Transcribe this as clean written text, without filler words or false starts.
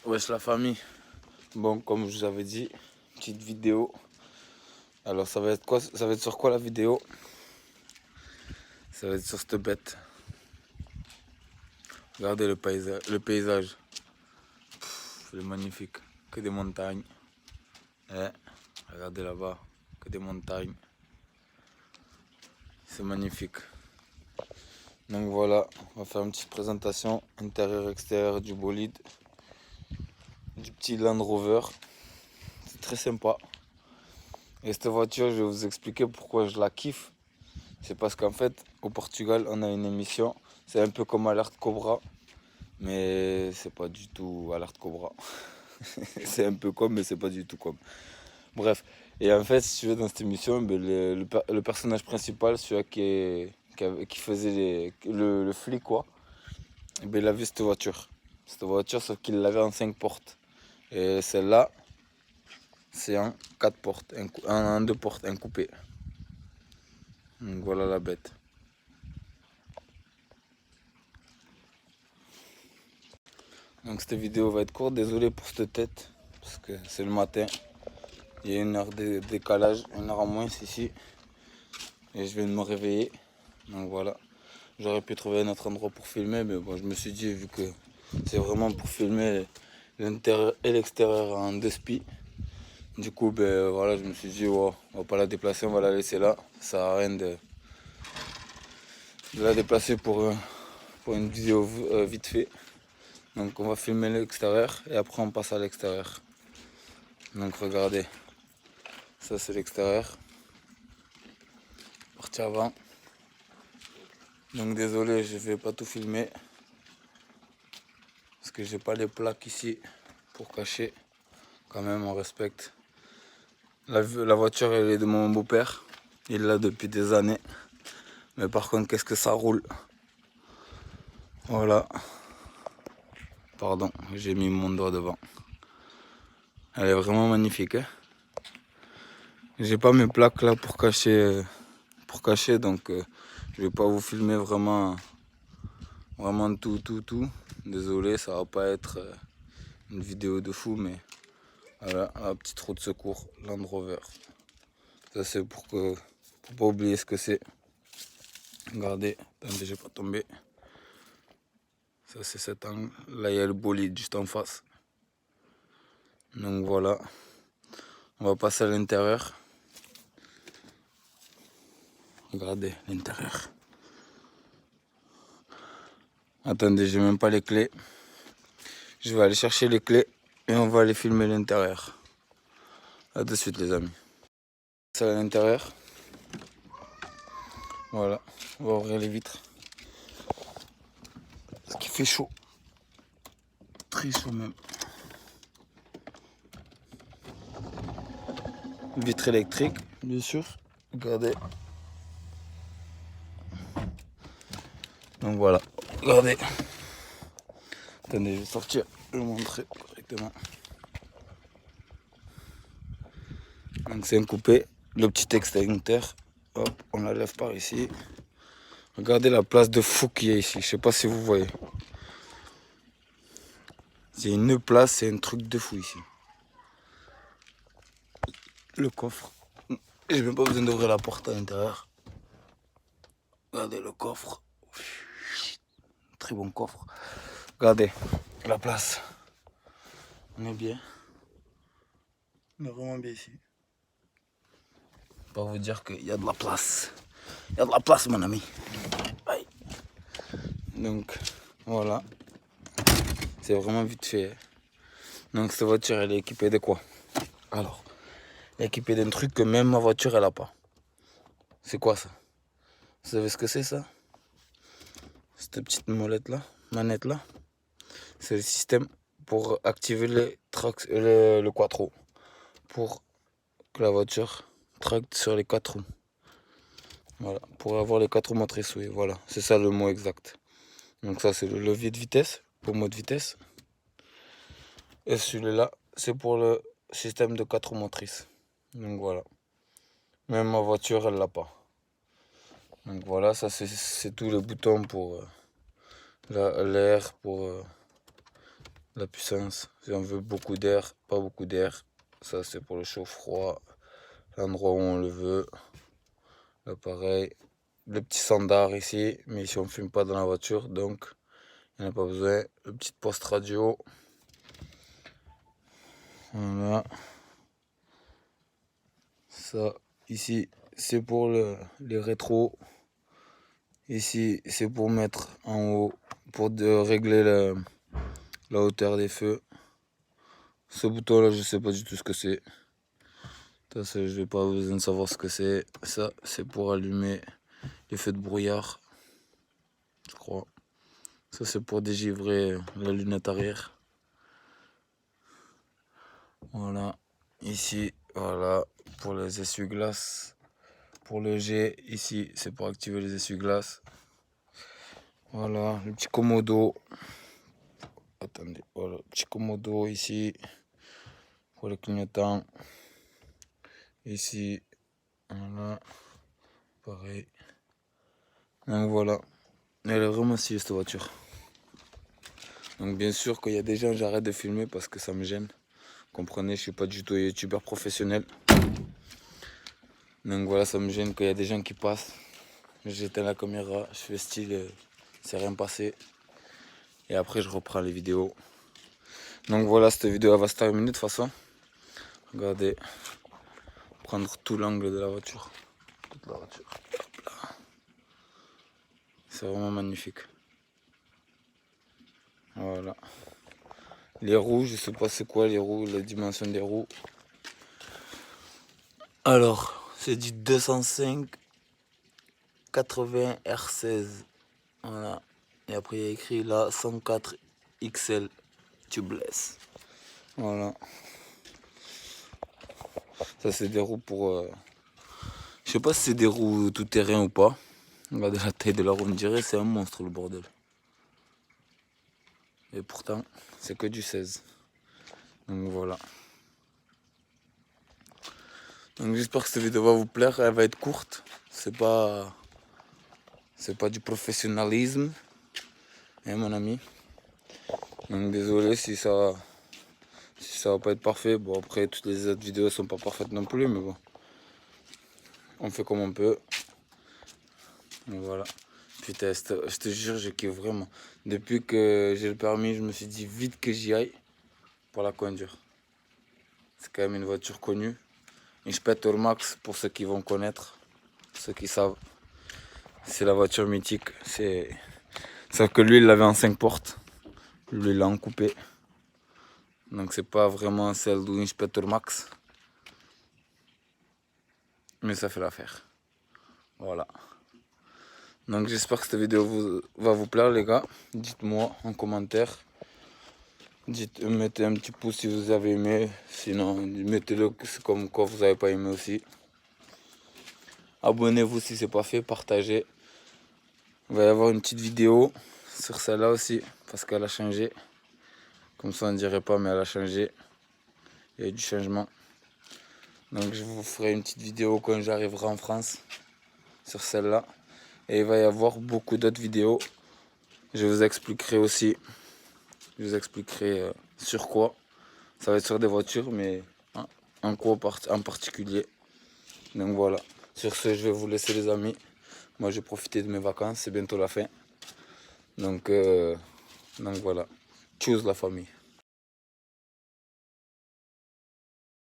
Wesh la famille, bon comme je vous avais dit, petite vidéo. Alors ça va être quoi? Ça va être sur quoi la vidéo? Ça va être sur cette bête. Regardez le paysage. Il est magnifique, que des montagnes. Regardez là-bas, que des montagnes. C'est magnifique. Donc voilà, on va faire une petite présentation intérieur-extérieur du bolide, du petit Land Rover. C'est très sympa. Et cette voiture, je vais vous expliquer pourquoi je la kiffe. C'est parce qu'en fait, au Portugal, on a une émission. C'est un peu comme Alerte Cobra, mais c'est pas du tout Alerte Cobra. C'est un peu comme, mais c'est pas du tout comme. Bref. Et en fait, si tu veux, dans cette émission, ben, le personnage principal, celui qui faisait le flic, quoi, et ben, il avait cette voiture. Cette voiture, sauf qu'il l'avait en 5 portes. Et celle-là, c'est en 4 portes, en 2 portes, un coupé. Donc voilà la bête. Donc cette vidéo va être courte, désolé pour cette tête, parce que c'est le matin. Il y a une heure de décalage, une heure en moins ici. Et je viens de me réveiller. Donc voilà. J'aurais pu trouver un autre endroit pour filmer, mais bon, je me suis dit, vu que c'est vraiment pour filmer l'intérieur et l'extérieur en deux spies. Du coup, ben voilà, je me suis dit, oh, on va pas la déplacer, on va la laisser là. Ça sert à rien de la déplacer pour une vidéo vite fait. Donc on va filmer l'extérieur et après on passe à l'extérieur. Donc regardez, ça c'est l'extérieur. Partie avant. Donc désolé, je vais pas tout filmer. Parce que j'ai pas les plaques ici pour cacher. Quand même on respecte. La voiture elle est de mon beau-père. Il l'a depuis des années. Mais par contre qu'est-ce que ça roule. Voilà. Pardon, j'ai mis mon doigt devant. Elle est vraiment magnifique. Hein, j'ai pas mes plaques là pour cacher donc je vais pas vous filmer vraiment tout. Désolé, ça va pas être une vidéo de fou, mais voilà, la petite roue de secours Land Rover. Ça c'est pour pas oublier ce que c'est. Regardez, attendez, j'ai pas tombé. Ça c'est cet angle. Là il y a le bolide juste en face. Donc voilà. On va passer à l'intérieur. Regardez l'intérieur. Attendez, j'ai même pas les clés. Je vais aller chercher les clés et on va aller filmer l'intérieur. A de suite les amis. C'est à l'intérieur. Voilà, on va ouvrir les vitres. Parce qu'il fait chaud. Très chaud même. Vitre électrique, bien sûr. Regardez. Donc voilà, regardez. Attendez, je vais sortir, je vais vous montrer correctement. Donc c'est un coupé, le petit extincteur. Hop, on la lève par ici. Regardez la place de fou qu'il y a ici, je sais pas si vous voyez. C'est une place, c'est un truc de fou ici. Le coffre. J'ai même pas besoin d'ouvrir la porte à l'intérieur. Regardez le coffre. Très bon coffre. Regardez la place. On est bien. On est vraiment bien ici. Pour vous dire qu'il y a de la place. Il y a de la place, mon ami. Aïe. Donc, voilà. C'est vraiment vite fait. Donc, cette voiture, elle est équipée de quoi? Alors, elle est équipée d'un truc que même ma voiture, elle a pas. C'est quoi ça? Vous savez ce que c'est ça? Cette petite molette là, manette là. C'est le système pour activer le quattro. Pour que la voiture tracte sur les 4 roues. Voilà, pour avoir les 4 roues motrices, oui, voilà, c'est ça le mot exact. Donc ça c'est le levier de vitesse, pour mode vitesse. Et celui-là, c'est pour le système de 4 roues motrices. Donc voilà. Même ma voiture, elle l'a pas. Donc voilà, ça c'est tous les boutons pour l'air pour la puissance. Si on veut beaucoup d'air, pas beaucoup d'air. Ça c'est pour le chaud-froid, l'endroit où on le veut. Là pareil, le petit standard ici, mais ici on fume pas dans la voiture, donc il n'y en a pas besoin. Le petit poste radio. Voilà. Ça, ici, c'est pour les rétros. Ici, c'est pour mettre en haut, pour régler la hauteur des feux. Ce bouton-là, je sais pas du tout ce que c'est. Ça, je n'ai pas besoin de savoir ce que c'est. Ça, c'est pour allumer les feux de brouillard, je crois. Ça, c'est pour dégivrer la lunette arrière. Voilà. Ici, voilà, pour les essuie-glaces. Pour le G, ici, c'est pour activer les essuie-glaces. Voilà, le petit commodo. Attendez, voilà, le petit commodo ici. Pour le clignotant. Ici, voilà, pareil. Donc voilà, elle est vraiment stylée cette voiture. Donc bien sûr qu'il y a des gens, j'arrête de filmer parce que ça me gêne. Comprenez, je suis pas du tout youtubeur professionnel. Donc voilà, ça me gêne qu'il y a des gens qui passent. J'éteins la caméra, je fais style, c'est rien passé. Et après je reprends les vidéos. Donc voilà, cette vidéo elle va se terminer de toute façon. Regardez, prendre tout l'angle de la voiture. Toute la voiture. C'est vraiment magnifique. Voilà. Les roues, je sais pas c'est quoi les roues, la dimension des roues. Alors, c'est du 205 80 R16. Voilà. Et après il y a écrit là 104 XL tubeless. Voilà. Ça c'est des roues pour... Je sais pas si c'est des roues tout terrain ou pas. Regardez la taille de la roue, on dirait c'est un monstre le bordel. Et pourtant, c'est que du 16. Donc voilà. Donc j'espère que cette vidéo va vous plaire. Elle va être courte. C'est pas du professionnalisme. Hein mon ami. Donc désolé si ça va pas être parfait. Bon après toutes les autres vidéos sont pas parfaites non plus. Mais bon. On fait comme on peut. Donc voilà. Putain, je te jure, je kiffe vraiment. Depuis que j'ai le permis, je me suis dit vite que j'y aille pour la conduire. C'est quand même une voiture connue. Inspector Max, pour ceux qui vont connaître, ceux qui savent. C'est la voiture mythique. Sauf que lui, il l'avait en 5 portes. Lui, il l'a en coupé. Donc c'est pas vraiment celle d'Inspector Max. Mais ça fait l'affaire. Voilà. Donc j'espère que cette vidéo va vous plaire les gars. Dites-moi en commentaire. Mettez un petit pouce si vous avez aimé. Sinon mettez-le comme quoi vous n'avez pas aimé aussi. Abonnez-vous si c'est pas fait. Partagez. Il va y avoir une petite vidéo sur celle-là aussi. Parce qu'elle a changé. Comme ça on ne dirait pas mais elle a changé. Il y a eu du changement. Donc je vous ferai une petite vidéo quand j'arriverai en France. Sur celle-là. Et il va y avoir beaucoup d'autres vidéos. Je vous expliquerai aussi. Je vous expliquerai sur quoi. Ça va être sur des voitures, mais en quoi en particulier. Donc voilà. Sur ce, je vais vous laisser les amis. Moi, je vais profiter de mes vacances. C'est bientôt la fin. Donc voilà. Tchuss la famille.